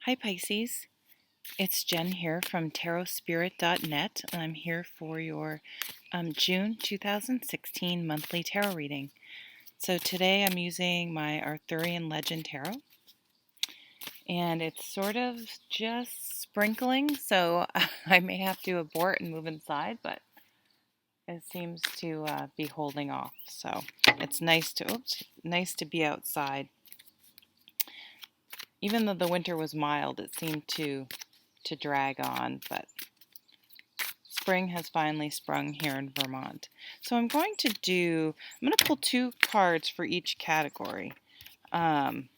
Hi Pisces, it's Jen here from tarotspirit.net, and I'm here for your June 2016 monthly tarot reading. So today I'm using my Arthurian Legend Tarot, and it's sort of just sprinkling, so I may have to abort and move inside, but it seems to be holding off. So it's nice to be outside. Even though the winter was mild, it seemed to drag on, but spring has finally sprung here in Vermont. So I'm going to pull two cards for each category. I'm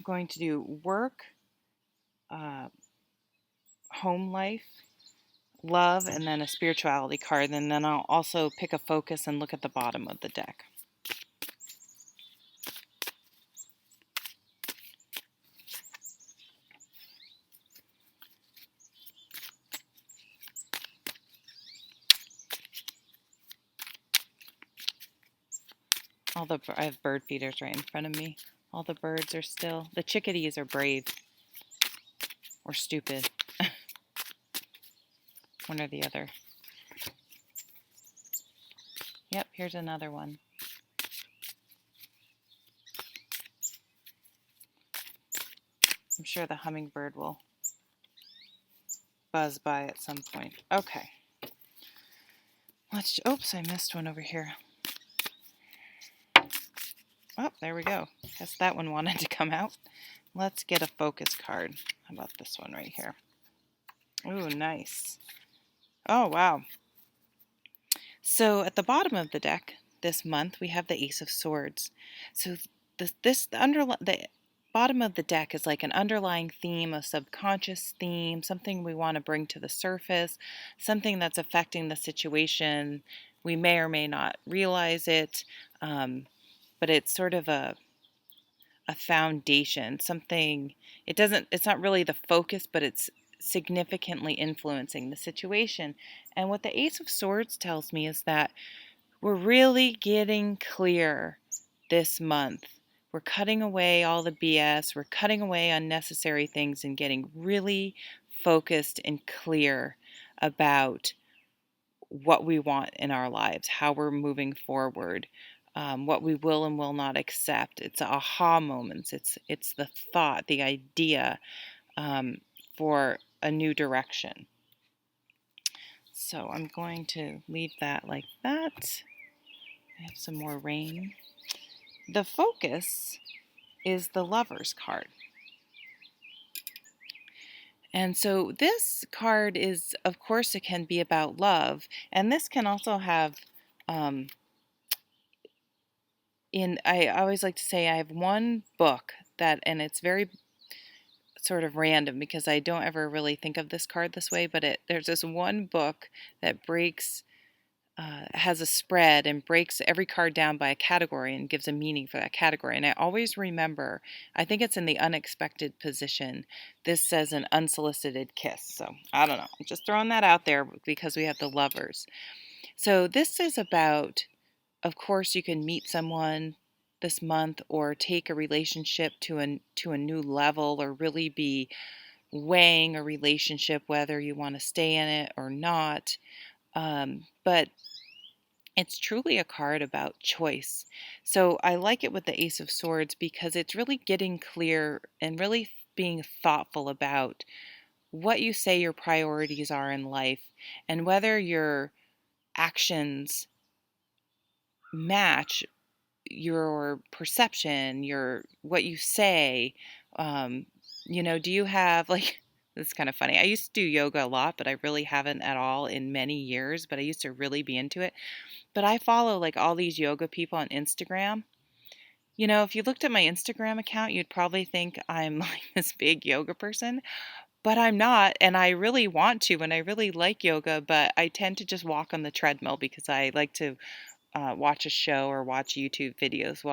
going to do work, uh, home life, love, and then a spirituality card. And then I'll also pick a focus and look at the bottom of the deck. I have bird feeders right in front of me. All the birds are still, the chickadees are brave or stupid. One or the other. Yep, here's another one. I'm sure the hummingbird will buzz by at some point. Okay. Oops, I missed one over here. Oh, there we go. Guess that one wanted to come out. Let's get a focus card. How about this one right here? Ooh, nice. Oh, wow. So at the bottom of the deck this month, we have the Ace of Swords. So the bottom of the deck is like an underlying theme, a subconscious theme, something we want to bring to the surface, something that's affecting the situation. We may or may not realize it, but it's sort of a foundation, something. It's not really the focus, but it's significantly influencing the situation. And what the Ace of Swords tells me is that we're really getting clear this month. We're cutting away all the BS, we're cutting away unnecessary things and getting really focused and clear about what we want in our lives, how we're moving forward, what we will and will not accept. It's aha moments. It's the thought, the idea for a new direction. So I'm going to leave that like that. I have some more rain. The focus is the Lover's card. And so this card is, of course, it can be about love, and this can also have I always like to say I have one book and it's very sort of random because I don't ever really think of this card this way, but there's this one book that has a spread and breaks every card down by a category and gives a meaning for that category. And I always remember, I think it's in the unexpected position. This says an unsolicited kiss. So I don't know. I'm just throwing that out there because we have the Lovers. So this is about, of course, you can meet someone this month or take a relationship to a new level, or really be weighing a relationship, whether you want to stay in it or not. But it's truly a card about choice. So I like it with the Ace of Swords because it's really getting clear and really being thoughtful about what you say your priorities are in life and whether your actions match your perception, what you say. Do you have like, this is kind of funny. I used to do yoga a lot, but I really haven't at all in many years, but I used to really be into it. But I follow like all these yoga people on Instagram. If you looked at my Instagram account, you'd probably think I'm like this big yoga person, but I'm not. And I really want to, and I really like yoga, but I tend to just walk on the treadmill because I like to watch a show or watch YouTube videos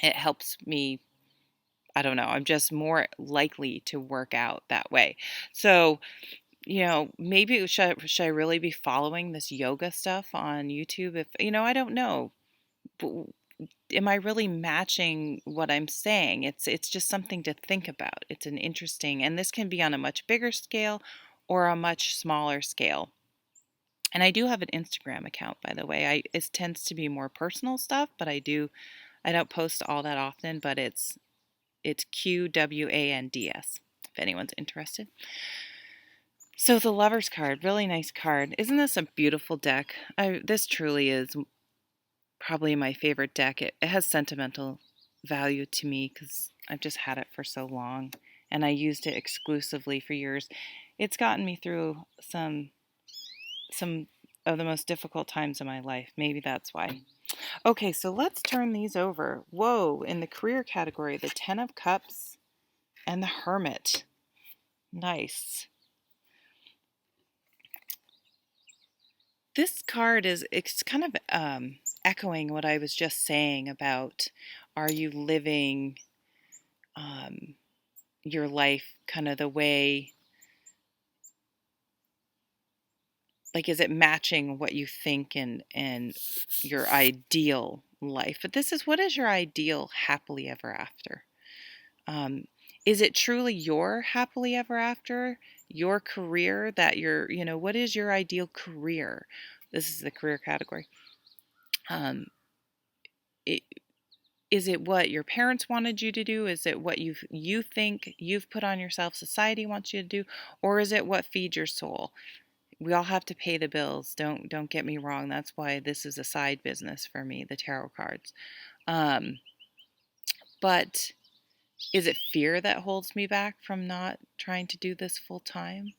it helps me. I don't know. I'm just more likely to work out that way. So, maybe should I really be following this yoga stuff on YouTube? If, I don't know. am I really matching what I'm saying? It's just something to think about. It's an interesting, and this can be on a much bigger scale or a much smaller scale. And I do have an Instagram account, by the way. It tends to be more personal stuff, but I don't post all that often, but it's QWANDS if anyone's interested. So the Lover's card, really nice card. Isn't this a beautiful deck? This truly is probably my favorite deck. It has sentimental value to me because I've just had it for so long and I used it exclusively for years. It's gotten me through some of the most difficult times in my life. Maybe that's why. Okay, so let's turn these over. Whoa, in the career category, the 10 of Cups and the Hermit. Nice. This card it's kind of echoing what I was just saying about, are you living your life kind of the way, like, is it matching what you think and your ideal life? But this is, what is your ideal happily ever after? Um, is it truly your happily ever after, your career that what is your ideal career? This is the career category. Um, it, is it what your parents wanted you to do? Is it what you think you've put on yourself, society wants you to do? Or is it what feeds your soul? We all have to pay the bills. Don't get me wrong. That's why this is a side business for me, the tarot cards. But is it fear that holds me back from not trying to do this full time?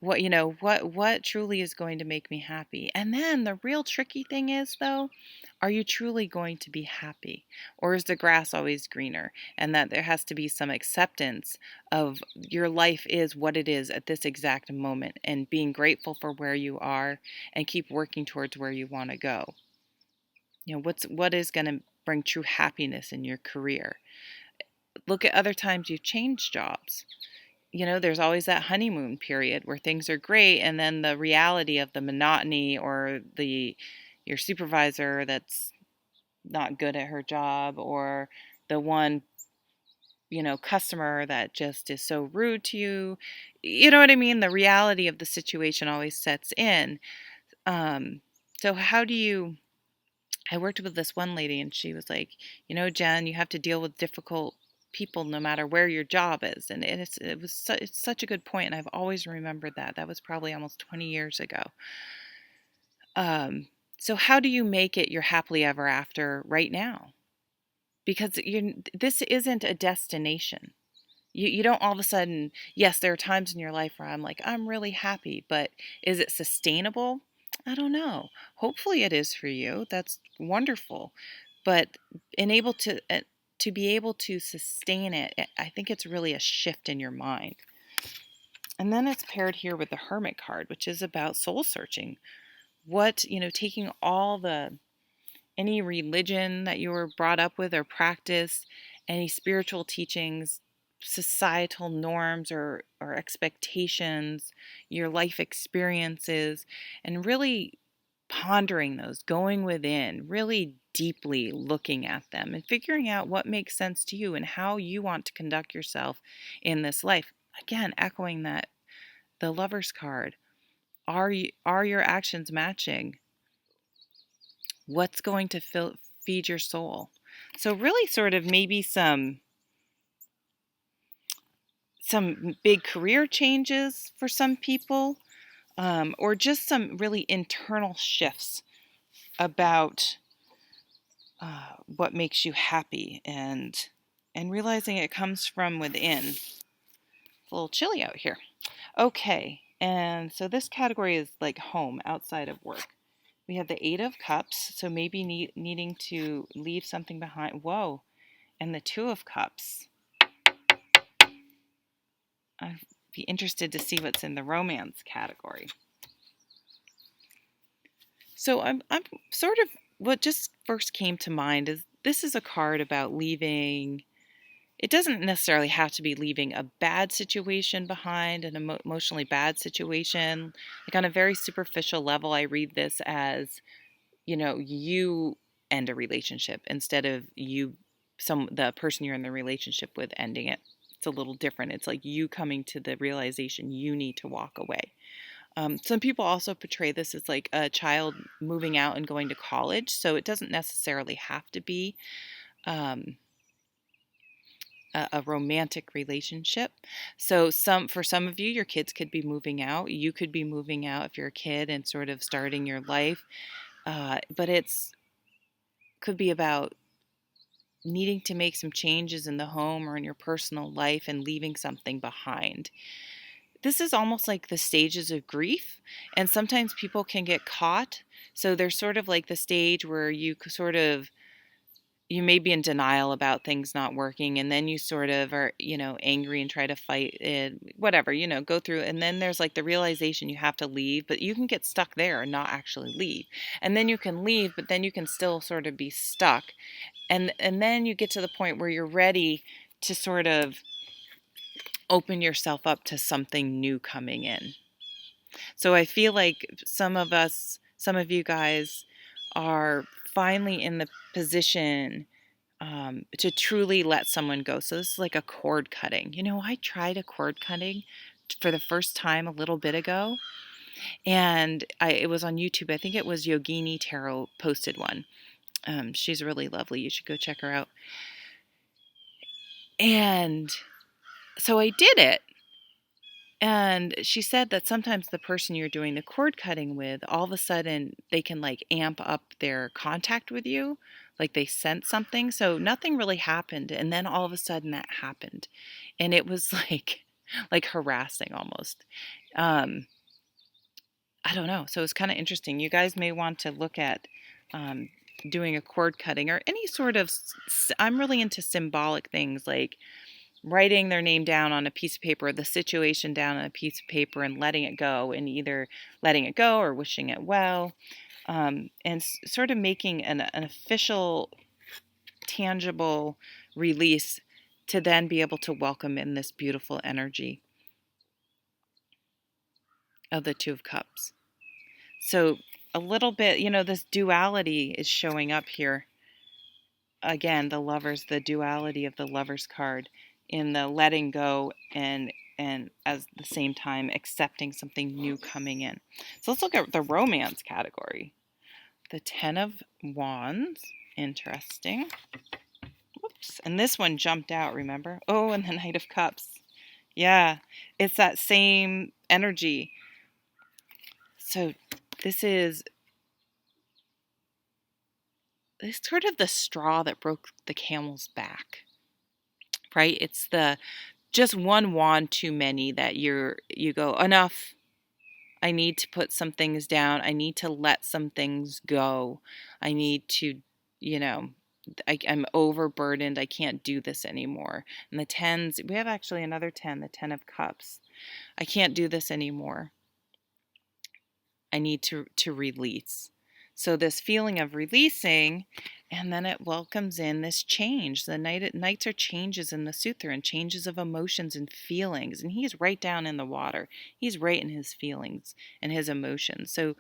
What truly is going to make me happy? And then the real tricky thing is, though, are you truly going to be happy? Or is the grass always greener? And that there has to be some acceptance of your life is what it is at this exact moment, and being grateful for where you are and keep working towards where you want to go. What is going to bring true happiness in your career? Look at other times you've changed jobs. There's always that honeymoon period where things are great, and then the reality of the monotony, or your supervisor that's not good at her job, or the one customer that just is so rude to you. You know what I mean? The reality of the situation always sets in. So how do you I worked with this one lady, and she was like, Jen, you have to deal with difficult people no matter where your job is. And it's such a good point, and I've always remembered that. That was probably almost 20 years ago. So how do you make it your happily ever after right now? Because this isn't a destination. You don't all of a sudden, yes, there are times in your life where I'm like, I'm really happy, but is it sustainable? I don't know. Hopefully it is for you. That's wonderful. But to be able to sustain it, I think it's really a shift in your mind. And then it's paired here with the Hermit card, which is about soul searching. Taking all any religion that you were brought up with or practice, any spiritual teachings, societal norms or expectations, your life experiences, and really pondering those, going within, really deeply looking at them and figuring out what makes sense to you and how you want to conduct yourself in this life. Again, echoing that, the Lover's card. Are your actions matching what's going to feed your soul? So really sort of maybe some big career changes for some people, or just some really internal shifts about what makes you happy, and realizing it comes from within. It's a little chilly out here. Okay, and so this category is like home, outside of work. We have the 8 of Cups, so maybe needing to leave something behind. Whoa, and the 2 of Cups. I'd be interested to see what's in the romance category. So I'm sort of, what just first came to mind is this is a card about leaving. It doesn't necessarily have to be leaving a bad situation behind, an emotionally bad situation. Like, on a very superficial level, I read this as, you end a relationship instead of the person you're in the relationship with ending it. It's a little different. It's like you coming to the realization you need to walk away. Some people also portray this as like a child moving out and going to college, so it doesn't necessarily have to be um, a romantic relationship. So for some of you, your kids could be moving out. You could be moving out if you're a kid and sort of starting your life. But it's could be about needing to make some changes in the home or in your personal life and leaving something behind. This is almost like the stages of grief, and sometimes people can get caught. So there's sort of like the stage where you may be in denial about things not working, and then you sort of are, angry and try to fight it, whatever, go through. And then there's like the realization you have to leave, but you can get stuck there and not actually leave. And then you can leave, but then you can still sort of be stuck. And then you get to the point where you're ready to sort of open yourself up to something new coming in. So I feel like some of you guys are finally in the position to truly let someone go. So this is like a cord cutting. I tried a cord cutting for the first time a little bit ago, and it was on YouTube. I think it was Yogini Tarot posted one. She's really lovely. You should go check her out. And so I did it. And she said that sometimes the person you're doing the cord cutting with, all of a sudden they can like amp up their contact with you, like they sense something. So nothing really happened, and then all of a sudden that happened, and it was like harassing almost. Um, I don't know. So it's kind of interesting. You guys may want to look at doing a cord cutting or any sort of. I'm really into symbolic things like writing their name down on a piece of paper, the situation down on a piece of paper, and letting it go, and either letting it go or wishing it well, and sort of making an official, tangible release to then be able to welcome in this beautiful energy of the Two of Cups. So a little bit, this duality is showing up here. Again, the duality of the Lovers card in the letting go and at the same time accepting something new coming in. So let's look at the romance category. The Ten of Wands, interesting. Whoops, and this one jumped out, remember? Oh, and the Knight of Cups. Yeah, it's that same energy. So this is sort of the straw that broke the camel's back, right? It's the just one wand too many that you go, enough. I need to put some things down. I need to let some things go. I need to, I'm overburdened. I can't do this anymore. And the tens, we have actually another 10, the 10 of Cups. I can't do this anymore. I need to release. So this feeling of releasing, and then it welcomes in this change. The nights are changes in the Sutra and changes of emotions and feelings. And he's right down in the water. He's right in his feelings and his emotions. So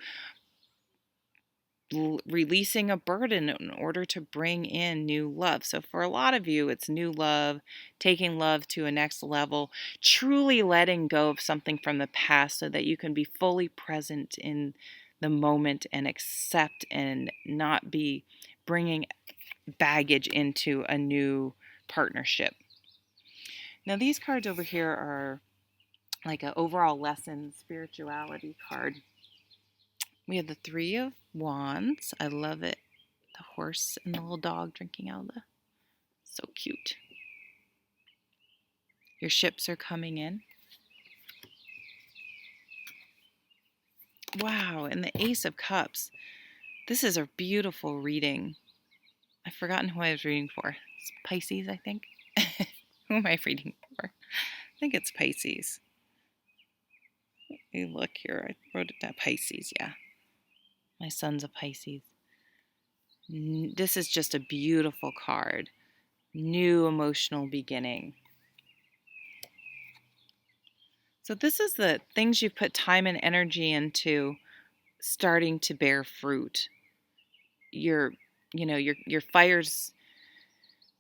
releasing a burden in order to bring in new love. So for a lot of you, it's new love, taking love to a next level, truly letting go of something from the past so that you can be fully present in the moment and accept and not be bringing baggage into a new partnership. Now these cards over here are like an overall lesson spirituality card. We have the Three of Wands. I love it. The horse and the little dog drinking out of the... So cute. Your ships are coming in. Wow, and the Ace of Cups. This is a beautiful reading. I've forgotten who I was reading for. It's Pisces, I think. Who am I reading for? I think it's Pisces. Let me look here. I wrote it down. Pisces, yeah. My son's a Pisces. This is just a beautiful card. New emotional beginning. So this is the things you've put time and energy into starting to bear fruit. You're your fires,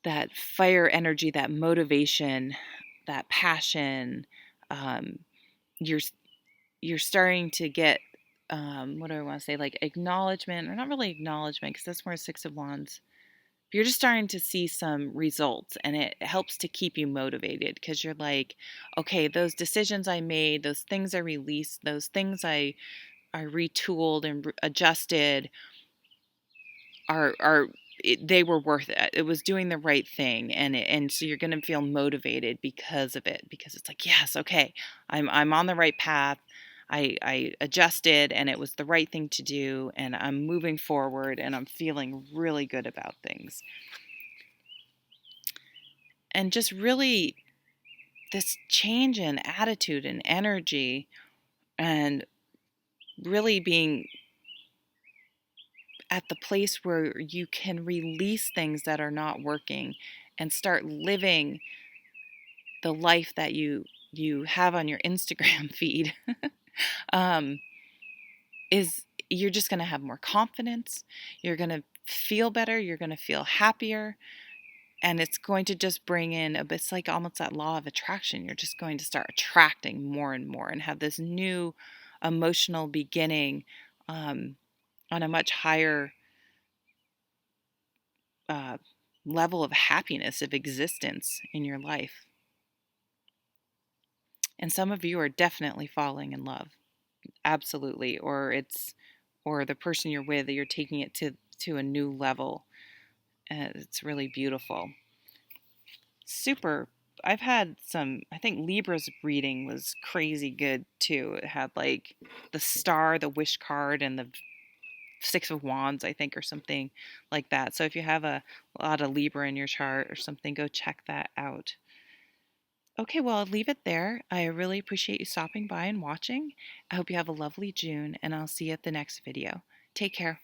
that fire energy, that motivation, that passion. Um, you're you're starting to get, what do I want to say, like acknowledgement, or not really acknowledgement because that's more Six of Wands. You're just starting to see some results, and it helps to keep you motivated because you're like, okay, those decisions I made, those things I released, those things I retooled and adjusted are they were worth it. It was doing the right thing, and so you're going to feel motivated because of it, because it's like, yes, okay, I'm on the right path. I adjusted, and it was the right thing to do, and I'm moving forward, and I'm feeling really good about things. And just really this change in attitude and energy, and really being at the place where you can release things that are not working and start living the life that you have on your Instagram feed, um, is you're just going to have more confidence. You're going to feel better. You're going to feel happier. And it's going to just bring in a bit, it's like almost that law of attraction. You're just going to start attracting more and more and have this new emotional beginning, on a much higher uh, level of happiness, of existence in your life. And some of you are definitely falling in love. Absolutely. Or the person you're with, you're taking it to a new level. It's really beautiful. Super. I've had some, I think Libra's reading was crazy good too. It had like the star, the wish card, and the Six of Wands, I think, or something like that. So if you have a lot of Libra in your chart or something, go check that out. Okay, well, I'll leave it there. I really appreciate you stopping by and watching. I hope you have a lovely June, and I'll see you at the next video. Take care.